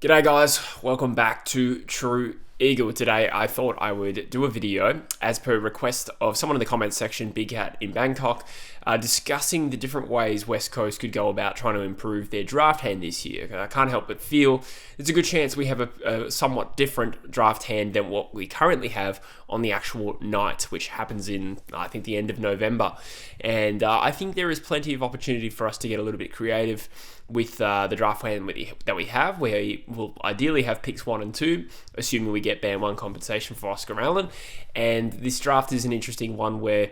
G'day guys, welcome back to True Eagle. Today I thought I would do a video as per request of someone in the comments section, Big Hat in Bangkok, discussing the different ways West Coast could go about trying to improve their draft hand this year. I can't help but feel there's a good chance we have a somewhat different draft hand than what we currently have on the actual night, which happens in, I think, the end of November. And I think there is plenty of opportunity for us to get a little bit creative with the draft hand that we have, where we will ideally have picks 1 and 2, assuming we get band 1 compensation for Oscar Allen. And this draft is an interesting one where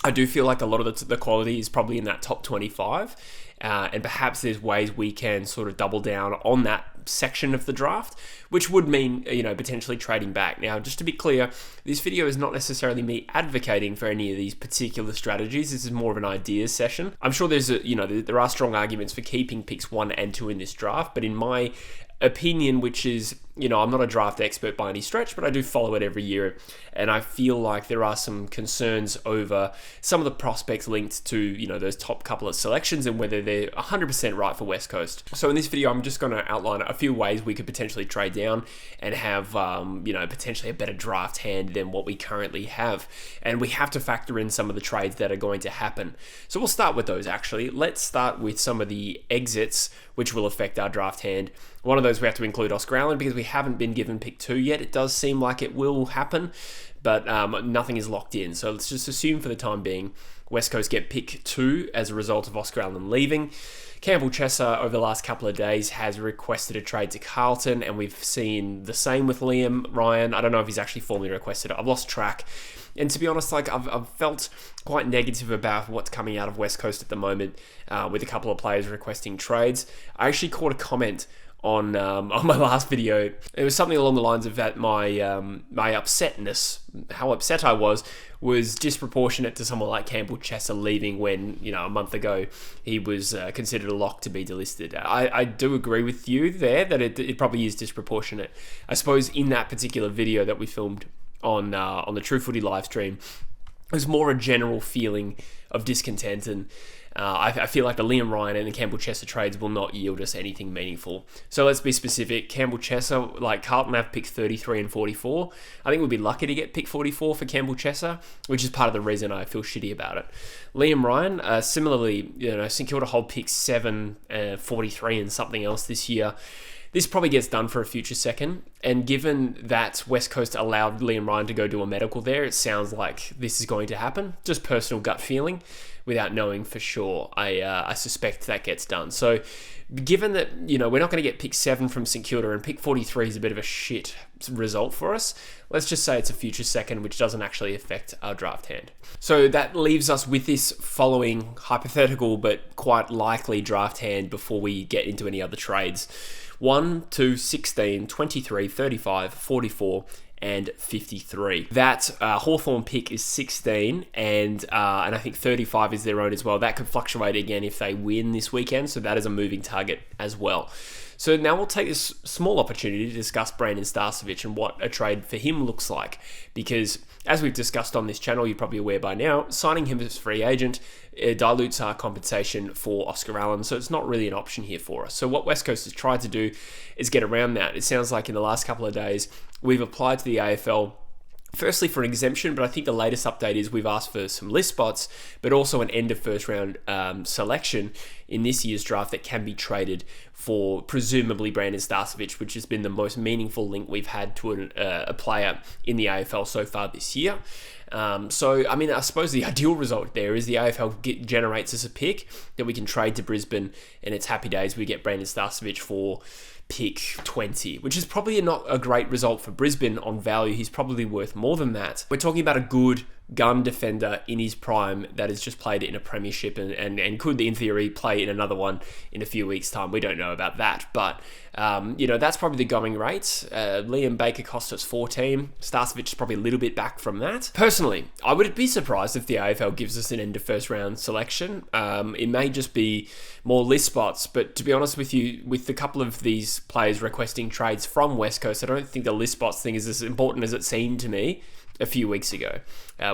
I do feel like a lot of the quality is probably in that top 25, and perhaps there's ways we can sort of double down on that section of the draft, which would mean, potentially trading back. Now, just to be clear, this video is not necessarily me advocating for any of these particular strategies. This is more of an ideas session. I'm sure there are strong arguments for keeping picks 1 and 2 in this draft, but in my opinion, which is, I'm not a draft expert by any stretch, but I do follow it every year, and I feel like there are some concerns over some of the prospects linked to, those top couple of selections and whether they're 100% right for West Coast. So in this video, I'm just going to outline a few ways we could potentially trade down and have, potentially a better draft hand than what we currently have. And we have to factor in some of the trades that are going to happen. So we'll start with those, actually. Let's start with some of the exits, which will affect our draft hand. One of those, we have to include Oscar Allen because we haven't been given pick 2 yet. It does seem like it will happen, but nothing is locked in. So let's just assume for the time being, West Coast get pick 2 as a result of Oscar Allen leaving. Campbell Chesser over the last couple of days has requested a trade to Carlton, and we've seen the same with Liam Ryan. I don't know if he's actually formally requested it. I've lost track. And to be honest, I've felt quite negative about what's coming out of West Coast at the moment, with a couple of players requesting trades. I actually caught a comment on my last video. It was something along the lines of that my upsetness, how upset I was disproportionate to someone like Campbell Chesser leaving when, a month ago he was considered a lock to be delisted. I do agree with you there that it probably is disproportionate. I suppose in that particular video that we filmed on the True Footy live stream, it was more a general feeling of discontent, and I feel like the Liam Ryan and the Campbell Chesser trades will not yield us anything meaningful. So let's be specific. Campbell Chesser, like Carlton have picks 33 and 44. I think we'd be lucky to get pick 44 for Campbell Chesser, which is part of the reason I feel shitty about it. Liam Ryan, similarly, St Kilda hold picks 7, 43 and something else this year. This probably gets done for a future second, and given that West Coast allowed Liam Ryan to go do a medical there, it sounds like this is going to happen. Just personal gut feeling, without knowing for sure. I suspect that gets done. So given that, we're not going to get pick 7 from St Kilda, and pick 43 is a bit of a shit result for us, let's just say it's a future second, which doesn't actually affect our draft hand. So that leaves us with this following hypothetical but quite likely draft hand before we get into any other trades. 1, 2, 16, 23, 35, 44, and 53. That Hawthorn pick is 16, and I think 35 is their own as well. That could fluctuate again if they win this weekend, so that is a moving target as well. So now we'll take this small opportunity to discuss Brandon Starcevich and what a trade for him looks like, because as we've discussed on this channel, you're probably aware by now, signing him as free agent dilutes our compensation for Oscar Allen, so it's not really an option here for us. So what West Coast has tried to do is get around that. It sounds like in the last couple of days, we've applied to the AFL firstly for an exemption, but I think the latest update is we've asked for some list spots, but also an end of first round selection in this year's draft that can be traded for presumably Brandon Starcevich, which has been the most meaningful link we've had to a player in the AFL so far this year. I suppose the ideal result there is the AFL generates us a pick that we can trade to Brisbane, and it's happy days. We get Brandon Starcevich for pick 20, which is probably not a great result for Brisbane on value. He's probably worth more than that. We're talking about a good gun defender in his prime that has just played in a premiership and could, in theory, play in another one in a few weeks' time. We don't know about that, but that's probably the going rate. Liam Baker cost us 14. Starcevich is probably a little bit back from that. Personally, I would be surprised if the AFL gives us an end of first round selection. It may just be more list spots, but to be honest with you, with a couple of these players requesting trades from West Coast, I don't think the list spots thing is as important as it seemed to me a few weeks ago,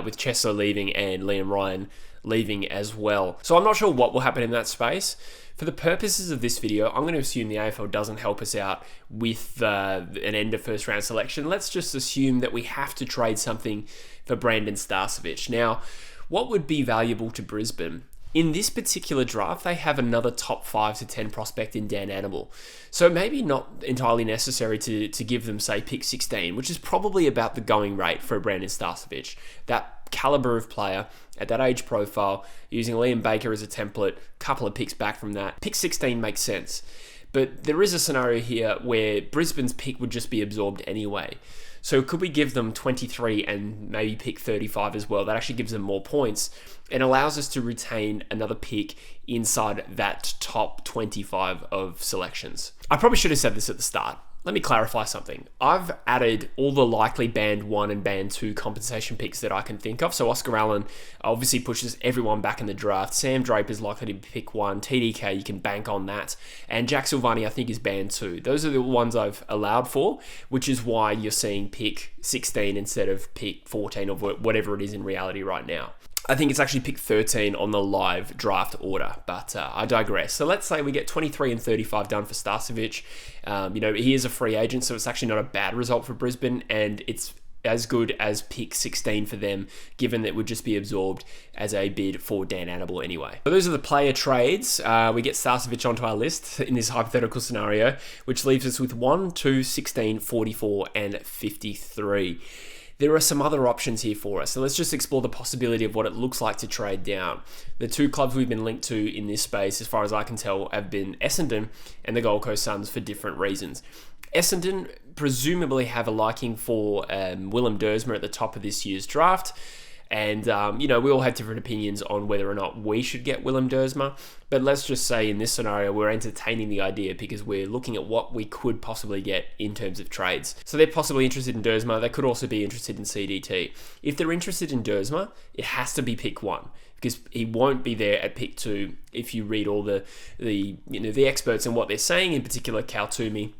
with Chesser leaving and Liam Ryan leaving as well. So I'm not sure what will happen in that space. For the purposes of this video, I'm going to assume the AFL doesn't help us out with an end of first round selection. Let's just assume that we have to trade something for Brandon Starcevich. Now, what would be valuable to Brisbane? In this particular draft, they have another top 5 to 10 prospect in Dan Animal. So maybe not entirely necessary to give them, say, pick 16, which is probably about the going rate for Brandon Starcevich. That caliber of player at that age profile, using Liam Baker as a template, couple of picks back from that. Pick 16 makes sense. But there is a scenario here where Brisbane's pick would just be absorbed anyway. So could we give them 23 and maybe pick 35 as well? That actually gives them more points and allows us to retain another pick inside that top 25 of selections. I probably should have said this at the start. Let me clarify something. I've added all the likely band 1 and band 2 compensation picks that I can think of. So Oscar Allen obviously pushes everyone back in the draft. Sam Draper is likely to pick 1. TDK, you can bank on that. And Jack Silvani, I think, is band 2. Those are the ones I've allowed for, which is why you're seeing pick 16 instead of pick 14 or whatever it is in reality right now. I think it's actually pick 13 on the live draft order, but I digress. So let's say we get 23 and 35 done for Starcevich. He is a free agent, so it's actually not a bad result for Brisbane, and it's as good as pick 16 for them, given that it would just be absorbed as a bid for Dan Animal anyway. So those are the player trades. We get Starcevich onto our list in this hypothetical scenario, which leaves us with 1, 2, 16, 44, and 53. There are some other options here for us. So let's just explore the possibility of what it looks like to trade down. The two clubs we've been linked to in this space, as far as I can tell, have been Essendon and the Gold Coast Suns for different reasons. Essendon presumably have a liking for Willem Dersma at the top of this year's draft. And, we all have different opinions on whether or not we should get Willem Dersma. But let's just say in this scenario, we're entertaining the idea because we're looking at what we could possibly get in terms of trades. So they're possibly interested in Dersma. They could also be interested in CDT. If they're interested in Dersma, it has to be pick 1 because he won't be there at pick 2 if you read all the experts and what they're saying, in particular Cal Toomey.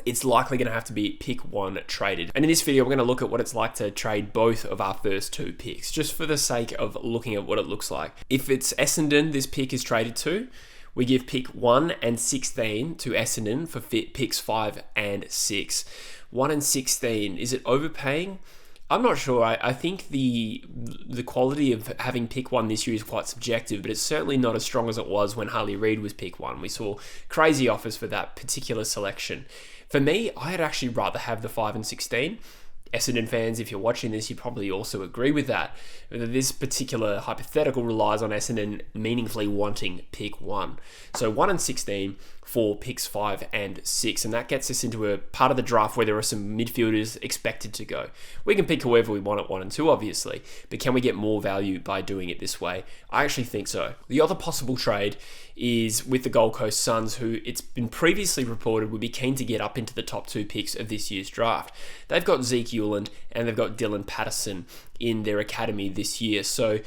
It's likely going to have to be pick 1 traded. And in this video, we're going to look at what it's like to trade both of our first 2 picks, just for the sake of looking at what it looks like. If it's Essendon this pick is traded to, we give pick 1 and 16 to Essendon for picks 5 and 6. 1 and 16, is it overpaying? I'm not sure. I think the quality of having pick 1 this year is quite subjective, but it's certainly not as strong as it was when Harley Reid was pick 1. We saw crazy offers for that particular selection. For me, I'd actually rather have the 5 and 16. Essendon fans, if you're watching this, you probably also agree with that. This particular hypothetical relies on Essendon meaningfully wanting pick 1. So 1 and 16 for picks 5 and 6. And that gets us into a part of the draft where there are some midfielders expected to go. We can pick whoever we want at 1 and 2, obviously. But can we get more value by doing it this way? I actually think so. The other possible trade is with the Gold Coast Suns, who it's been previously reported would be keen to get up into the top 2 picks of this year's draft. They've got Zeke Hewland and they've got Dylan Patterson in their academy this year. So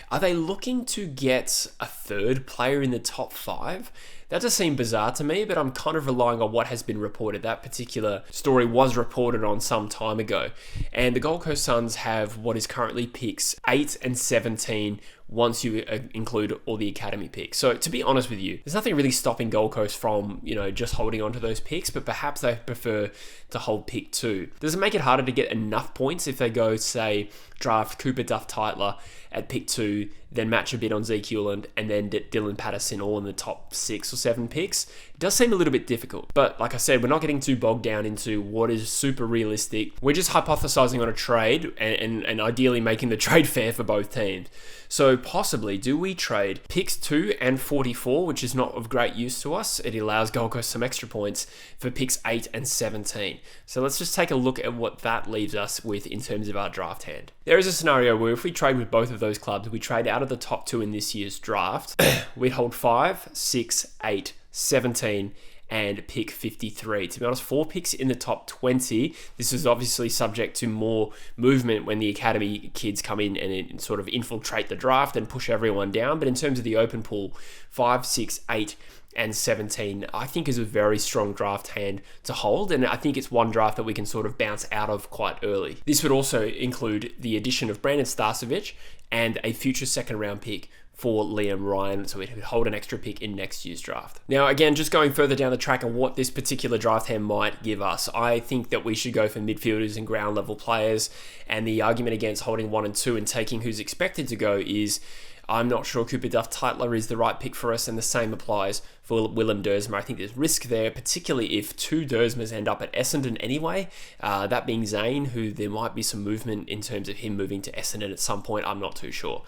are they looking to get a third player in the top 5? That does seem bizarre to me, but I'm kind of relying on what has been reported. That particular story was reported on some time ago. And the Gold Coast Suns have what is currently picks 8 and 17 once you include all the academy picks. So to be honest with you, there's nothing really stopping Gold Coast from, just holding on to those picks, but perhaps they prefer to hold pick 2. Does it make it harder to get enough points if they go, say, draft Cooper Duff-Tytler at pick 2, then match a bid on Zeke Hewland, and then Dylan Patterson all in the top 6 or 7 picks? It does seem a little bit difficult. But like I said, we're not getting too bogged down into what is super realistic. We're just hypothesizing on a trade and ideally making the trade fair for both teams. So possibly, do we trade picks 2 and 44, which is not of great use to us? It allows Gold Coast some extra points for picks 8 and 17. So let's just take a look at what that leaves us with in terms of our draft hand. There is a scenario where if we trade with both of those clubs, we trade out of the top 2 in this year's draft, we'd hold 5, 6, 8, 17, and pick 53. To be honest, 4 picks in the top 20. This is obviously subject to more movement when the academy kids come in and sort of infiltrate the draft and push everyone down. But in terms of the open pool, 5, 6, 8, and 17, I think is a very strong draft hand to hold, and I think it's one draft that we can sort of bounce out of quite early. This would also include the addition of Brandon Starcevich and a future second round pick for Liam Ryan, so we could hold an extra pick in next year's draft. Now, again, just going further down the track on what this particular draft hand might give us, I think that we should go for midfielders and ground level players, and the argument against holding 1 and 2 and taking who's expected to go is I'm not sure Cooper Duff-Tytler is the right pick for us, and the same applies for Willem Dersma. I think there's risk there, particularly if 2 Dersmas end up at Essendon anyway, that being Zane, who there might be some movement in terms of him moving to Essendon at some point. I'm not too sure.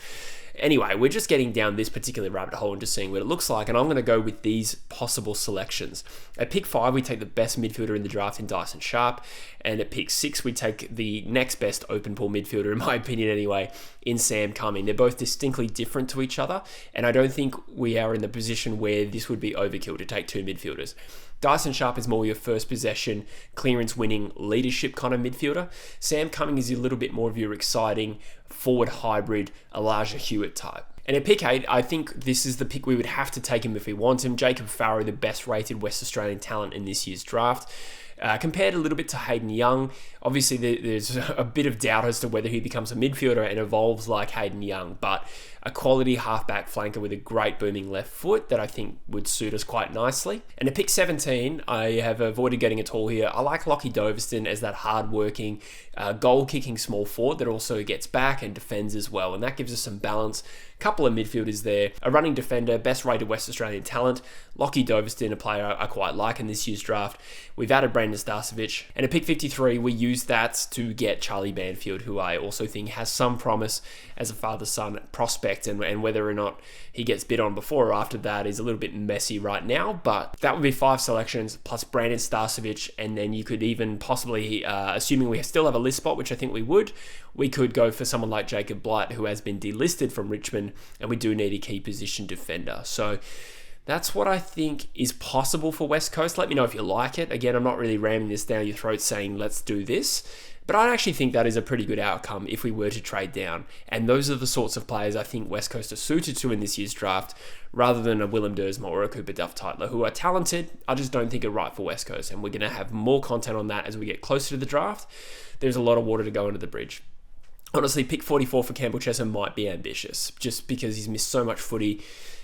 Anyway, we're just getting down this particular rabbit hole and just seeing what it looks like, and I'm going to go with these possible selections. At pick 5, we take the best midfielder in the draft in Dyson Sharp, and at pick 6, we take the next best open pool midfielder, in my opinion anyway, in Sam Cumming. They're both distinctly different to each other, and I don't think we are in the position where this would be overkill to take 2 midfielders. Dyson Sharp is more your first possession, clearance winning, leadership kind of midfielder. Sam Cumming is a little bit more of your exciting, forward hybrid, Elijah Hewitt type. And at pick 8, I think this is the pick we would have to take him if we want him. Jacob Farrow, the best rated West Australian talent in this year's draft. Compared a little bit to Hayden Young, obviously there's a bit of doubt as to whether he becomes a midfielder and evolves like Hayden Young, but a quality halfback flanker with a great booming left foot that I think would suit us quite nicely. And at pick 17, I have avoided getting a tall here. I like Lockie Doverston as that hard-working, goal-kicking small forward that also gets back and defends as well, and that gives us some balance. Couple of midfielders there, a running defender, best rated West Australian talent, Lockie Doverston, a player I quite like in this year's draft. We've added Brandon Starcevich, and at pick 53, we use that to get Charlie Banfield, who I also think has some promise as a father-son prospect, and whether or not he gets bid on before or after that is a little bit messy right now, but that would be 5 selections plus Brandon Starcevich, and then you could even possibly, assuming we still have a list spot, which I think we could go for someone like Jacob Blight, who has been delisted from Richmond, and we do need a key position defender. So that's what I think is possible for West Coast. Let me know if you like it. Again, I'm not really ramming this down your throat saying let's do this, but I actually think that is a pretty good outcome if we were to trade down. And those are the sorts of players I think West Coast are suited to in this year's draft, rather than a Willem Dersma or a Cooper Duff-Tytler, who are talented. I just don't think are right for West Coast, and we're going to have more content on that as we get closer to the draft. There's a lot of water to go under the bridge. Honestly, pick 44 for Campbell Chesson might be ambitious, just because he's missed so much footy,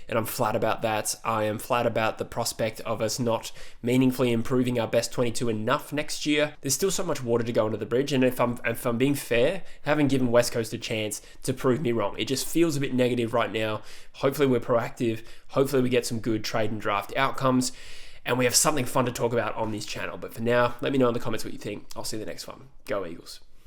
and I'm flat about that. I am flat about the prospect of us not meaningfully improving our best 22 enough next year. There's still so much water to go under the bridge, and if I'm being fair, haven't given West Coast a chance to prove me wrong. It just feels a bit negative right now. Hopefully we're proactive. Hopefully we get some good trade and draft outcomes, and we have something fun to talk about on this channel. But for now, let me know in the comments what you think. I'll see you in the next one. Go Eagles.